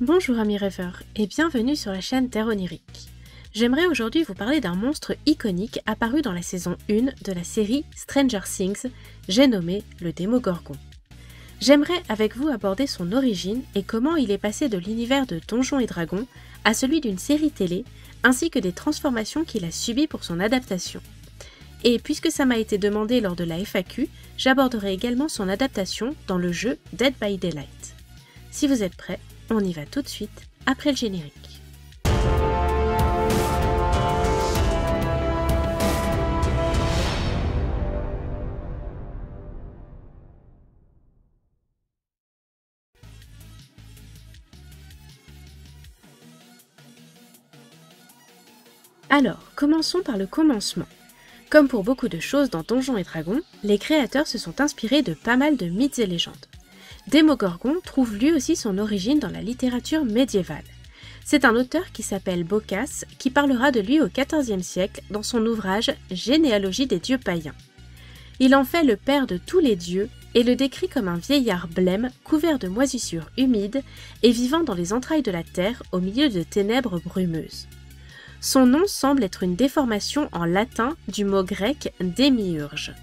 Bonjour amis rêveurs et bienvenue sur la chaîne Terre Onirique. J'aimerais aujourd'hui vous parler d'un monstre iconique apparu dans la saison 1 de la série Stranger Things, j'ai nommé le Démogorgon. J'aimerais avec vous aborder son origine et comment il est passé de l'univers de Donjons et Dragons à celui d'une série télé, ainsi que des transformations qu'il a subies pour son adaptation. Et puisque ça m'a été demandé lors de la FAQ, j'aborderai également son adaptation dans le jeu Dead by Daylight. Si vous êtes prêts, on y va tout de suite, après le générique. Alors, commençons par le commencement. Comme pour beaucoup de choses dans Donjons et Dragons, les créateurs se sont inspirés de pas mal de mythes et légendes. Démogorgon trouve lui aussi son origine dans la littérature médiévale. C'est un auteur qui s'appelle Boccace qui parlera de lui au XIVe siècle dans son ouvrage Généalogie des dieux païens. Il en fait le père de tous les dieux et le décrit comme un vieillard blême couvert de moisissures humides et vivant dans les entrailles de la terre au milieu de ténèbres brumeuses. Son nom semble être une déformation en latin du mot grec démiurge.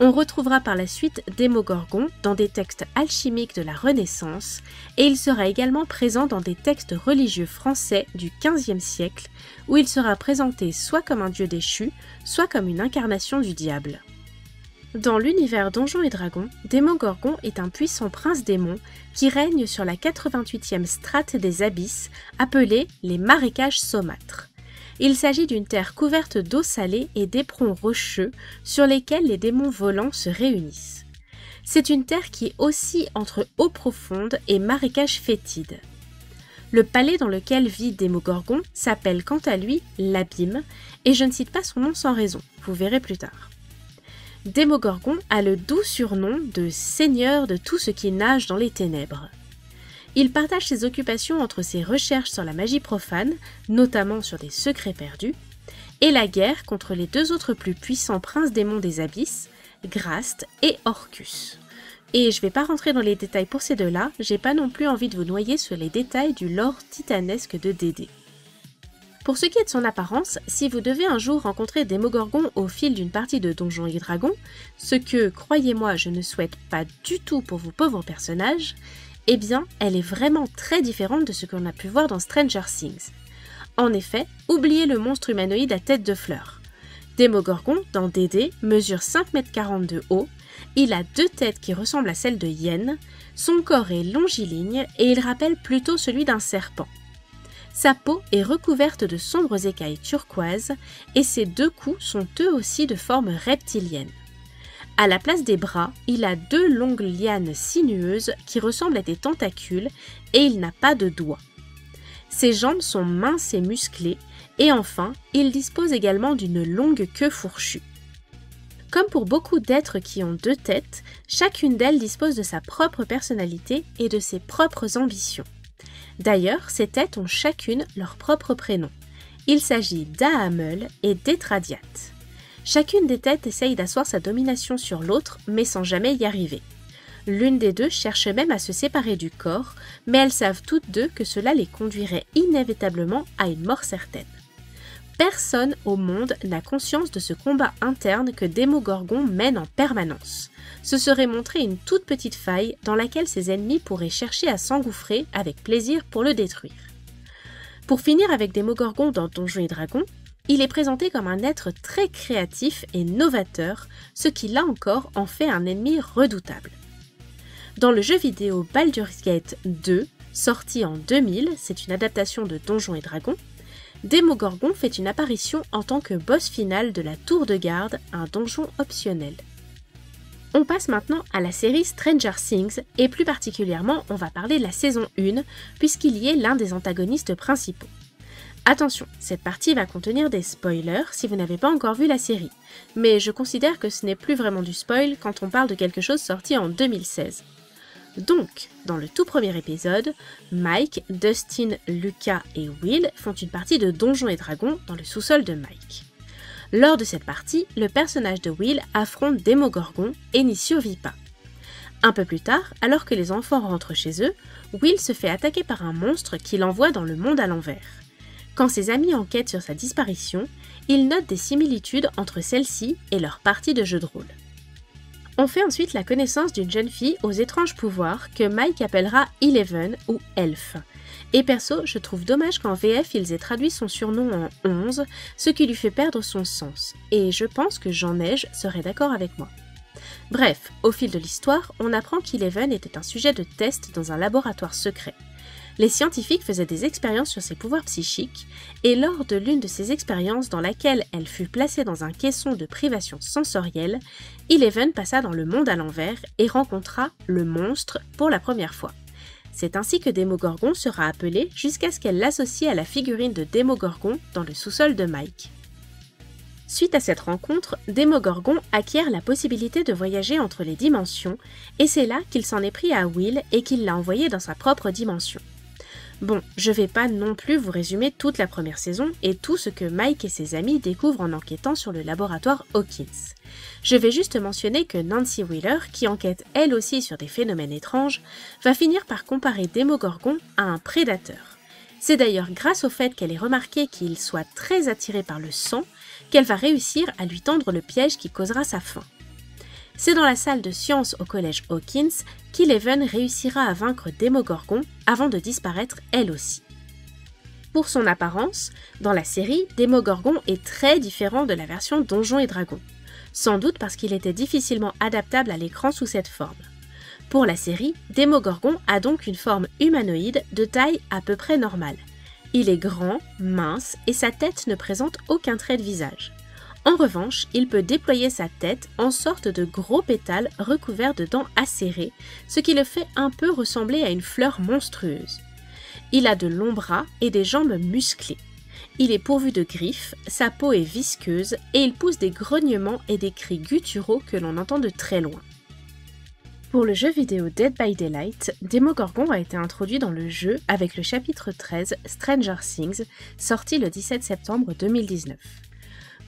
On retrouvera par la suite Démogorgon dans des textes alchimiques de la Renaissance et il sera également présent dans des textes religieux français du XVe siècle où il sera présenté soit comme un dieu déchu, soit comme une incarnation du diable. Dans l'univers Donjons et Dragons, Démogorgon est un puissant prince démon qui règne sur la 88e strate des abysses appelée les marécages saumâtres. Il s'agit d'une terre couverte d'eau salée et d'éperons rocheux sur lesquels les démons volants se réunissent. C'est une terre qui oscille entre eau profonde et marécages fétides. Le palais dans lequel vit Démogorgon s'appelle quant à lui l'Abîme, et je ne cite pas son nom sans raison, vous verrez plus tard. Démogorgon a le doux surnom de seigneur de tout ce qui nage dans les ténèbres. Il partage ses occupations entre ses recherches sur la magie profane, notamment sur des secrets perdus, et la guerre contre les deux autres plus puissants princes démons des abysses, Grast et Orcus. Et je vais pas rentrer dans les détails pour ces deux-là, j'ai pas non plus envie de vous noyer sur les détails du lore titanesque de DD. Pour ce qui est de son apparence, si vous devez un jour rencontrer Démogorgon au fil d'une partie de Donjons et Dragons, ce que, croyez-moi, je ne souhaite pas du tout pour vos pauvres personnages, eh bien, elle est vraiment très différente de ce qu'on a pu voir dans Stranger Things. En effet, oubliez le monstre humanoïde à tête de fleur. Démogorgon, dans DD, mesure 5,40 m de haut, il a deux têtes qui ressemblent à celles de hyènes, son corps est longiligne et il rappelle plutôt celui d'un serpent. Sa peau est recouverte de sombres écailles turquoises et ses deux coups sont eux aussi de forme reptilienne. À la place des bras, il a deux longues lianes sinueuses qui ressemblent à des tentacules et il n'a pas de doigts. Ses jambes sont minces et musclées et enfin, il dispose également d'une longue queue fourchue. Comme pour beaucoup d'êtres qui ont deux têtes, chacune d'elles dispose de sa propre personnalité et de ses propres ambitions. D'ailleurs, ces têtes ont chacune leur propre prénom. Il s'agit d'Ahamel et d'Etradiat. Chacune des têtes essaye d'asseoir sa domination sur l'autre, mais sans jamais y arriver. L'une des deux cherche même à se séparer du corps, mais elles savent toutes deux que cela les conduirait inévitablement à une mort certaine. Personne au monde n'a conscience de ce combat interne que Démogorgon mène en permanence. Ce serait montrer une toute petite faille dans laquelle ses ennemis pourraient chercher à s'engouffrer avec plaisir pour le détruire. Pour finir avec Démogorgon dans Donjons et Dragons, il est présenté comme un être très créatif et novateur, ce qui là encore en fait un ennemi redoutable. Dans le jeu vidéo Baldur's Gate 2, sorti en 2000, c'est une adaptation de Donjons et Dragons, Démogorgon fait une apparition en tant que boss final de la Tour de Garde, un donjon optionnel. On passe maintenant à la série Stranger Things, et plus particulièrement on va parler de la saison 1, puisqu'il y est l'un des antagonistes principaux. Attention, cette partie va contenir des spoilers si vous n'avez pas encore vu la série, mais je considère que ce n'est plus vraiment du spoil quand on parle de quelque chose sorti en 2016. Donc, dans le tout premier épisode, Mike, Dustin, Lucas et Will font une partie de Donjons et Dragons dans le sous-sol de Mike. Lors de cette partie, le personnage de Will affronte Démogorgon et n'y survit pas. Un peu plus tard, alors que les enfants rentrent chez eux, Will se fait attaquer par un monstre qui l'envoie dans le monde à l'envers. Quand ses amis enquêtent sur sa disparition, ils notent des similitudes entre celle-ci et leur partie de jeu de rôle. On fait ensuite la connaissance d'une jeune fille aux étranges pouvoirs que Mike appellera Eleven ou Elf. Et perso, je trouve dommage qu'en VF ils aient traduit son surnom en 11, ce qui lui fait perdre son sens, et je pense que Jean Neige serait d'accord avec moi. Bref, au fil de l'histoire, on apprend qu'Eleven était un sujet de test dans un laboratoire secret. Les scientifiques faisaient des expériences sur ses pouvoirs psychiques, et lors de l'une de ces expériences dans laquelle elle fut placée dans un caisson de privation sensorielle, Eleven passa dans le monde à l'envers et rencontra le monstre pour la première fois. C'est ainsi que Démogorgon sera appelé jusqu'à ce qu'elle l'associe à la figurine de Démogorgon dans le sous-sol de Mike. Suite à cette rencontre, Démogorgon acquiert la possibilité de voyager entre les dimensions, et c'est là qu'il s'en est pris à Will et qu'il l'a envoyé dans sa propre dimension. Bon, je vais pas non plus vous résumer toute la première saison et tout ce que Mike et ses amis découvrent en enquêtant sur le laboratoire Hawkins. Je vais juste mentionner que Nancy Wheeler, qui enquête elle aussi sur des phénomènes étranges, va finir par comparer Démogorgon à un prédateur. C'est d'ailleurs grâce au fait qu'elle ait remarqué qu'il soit très attiré par le sang qu'elle va réussir à lui tendre le piège qui causera sa fin. C'est dans la salle de sciences au collège Hawkins qu'Eleven réussira à vaincre Démogorgon avant de disparaître elle aussi. Pour son apparence, dans la série, Démogorgon est très différent de la version Donjons et Dragons, sans doute parce qu'il était difficilement adaptable à l'écran sous cette forme. Pour la série, Démogorgon a donc une forme humanoïde de taille à peu près normale. Il est grand, mince et sa tête ne présente aucun trait de visage. En revanche, il peut déployer sa tête en sorte de gros pétales recouverts de dents acérées, ce qui le fait un peu ressembler à une fleur monstrueuse. Il a de longs bras et des jambes musclées. Il est pourvu de griffes, sa peau est visqueuse et il pousse des grognements et des cris gutturaux que l'on entend de très loin. Pour le jeu vidéo Dead by Daylight, Démogorgon a été introduit dans le jeu avec le chapitre 13 Stranger Things, sorti le 17 septembre 2019.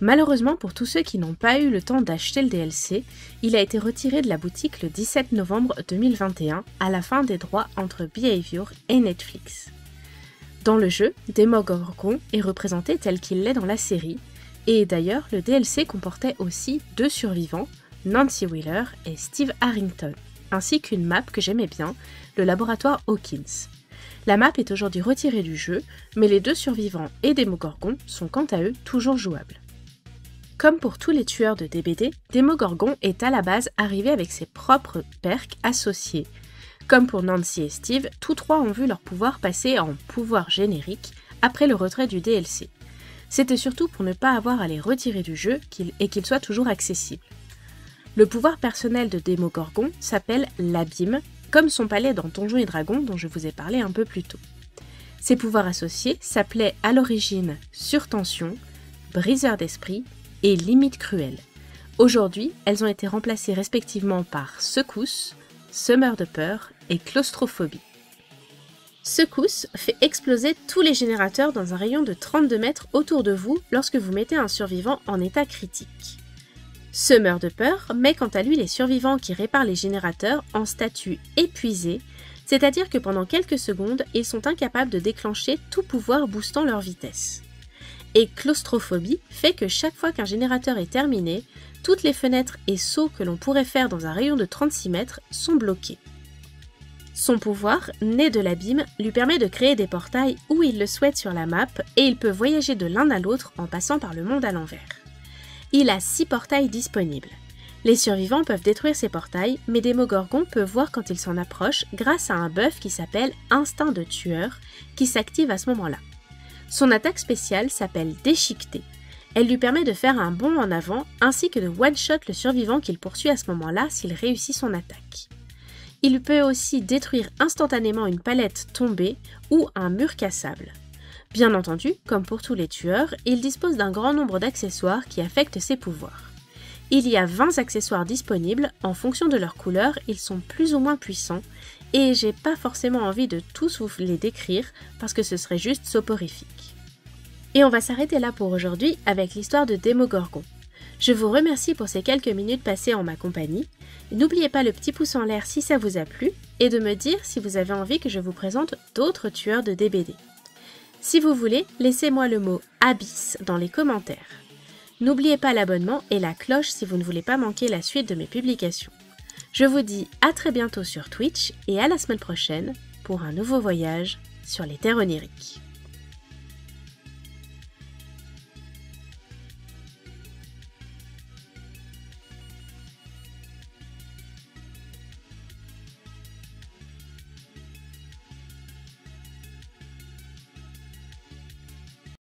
Malheureusement pour tous ceux qui n'ont pas eu le temps d'acheter le DLC, il a été retiré de la boutique le 17 novembre 2021 à la fin des droits entre Behavior et Netflix. Dans le jeu, Démogorgon est représenté tel qu'il l'est dans la série, et d'ailleurs le DLC comportait aussi 2 survivants, Nancy Wheeler et Steve Harrington, ainsi qu'une map que j'aimais bien, le laboratoire Hawkins. La map est aujourd'hui retirée du jeu, mais les 2 survivants et Démogorgon sont quant à eux toujours jouables. Comme pour tous les tueurs de DBD, Démogorgon est à la base arrivé avec ses propres perks associés. Comme pour Nancy et Steve, tous 3 ont vu leur pouvoir passer en pouvoir générique après le retrait du DLC. C'était surtout pour ne pas avoir à les retirer du jeu et qu'ils soient toujours accessibles. Le pouvoir personnel de Démogorgon s'appelle l'Abîme, comme son palais dans Donjons et Dragons dont je vous ai parlé un peu plus tôt. Ses pouvoirs associés s'appelaient à l'origine Surtension, Briseur d'esprit et Limite cruelle. Aujourd'hui, elles ont été remplacées respectivement par Secousse, Semeur de peur et Claustrophobie. Secousse fait exploser tous les générateurs dans un rayon de 32 mètres autour de vous lorsque vous mettez un survivant en état critique. Semeur de peur met quant à lui les survivants qui réparent les générateurs en statut épuisé, c'est-à-dire que pendant quelques secondes, ils sont incapables de déclencher tout pouvoir boostant leur vitesse. Et Claustrophobie fait que chaque fois qu'un générateur est terminé, toutes les fenêtres et sauts que l'on pourrait faire dans un rayon de 36 mètres sont bloqués. Son pouvoir, né de l'abîme, lui permet de créer des portails où il le souhaite sur la map et il peut voyager de l'un à l'autre en passant par le monde à l'envers. Il a 6 portails disponibles. Les survivants peuvent détruire ces portails, mais Démogorgon peut voir quand il s'en approche grâce à un buff qui s'appelle Instinct de tueur, qui s'active à ce moment-là. Son attaque spéciale s'appelle Déchiqueté. Elle lui permet de faire un bond en avant ainsi que de one-shot le survivant qu'il poursuit à ce moment-là s'il réussit son attaque. Il peut aussi détruire instantanément une palette tombée ou un mur cassable. Bien entendu, comme pour tous les tueurs, il dispose d'un grand nombre d'accessoires qui affectent ses pouvoirs. Il y a 20 accessoires disponibles, en fonction de leur couleur, ils sont plus ou moins puissants, et j'ai pas forcément envie de tous vous les décrire parce que ce serait juste soporifique. Et on va s'arrêter là pour aujourd'hui avec l'histoire de Démogorgon. Je vous remercie pour ces quelques minutes passées en ma compagnie. N'oubliez pas le petit pouce en l'air si ça vous a plu et de me dire si vous avez envie que je vous présente d'autres tueurs de DBD. Si vous voulez, laissez-moi le mot « Abyss » dans les commentaires. N'oubliez pas l'abonnement et la cloche si vous ne voulez pas manquer la suite de mes publications. Je vous dis à très bientôt sur Twitch et à la semaine prochaine pour un nouveau voyage sur les terres oniriques.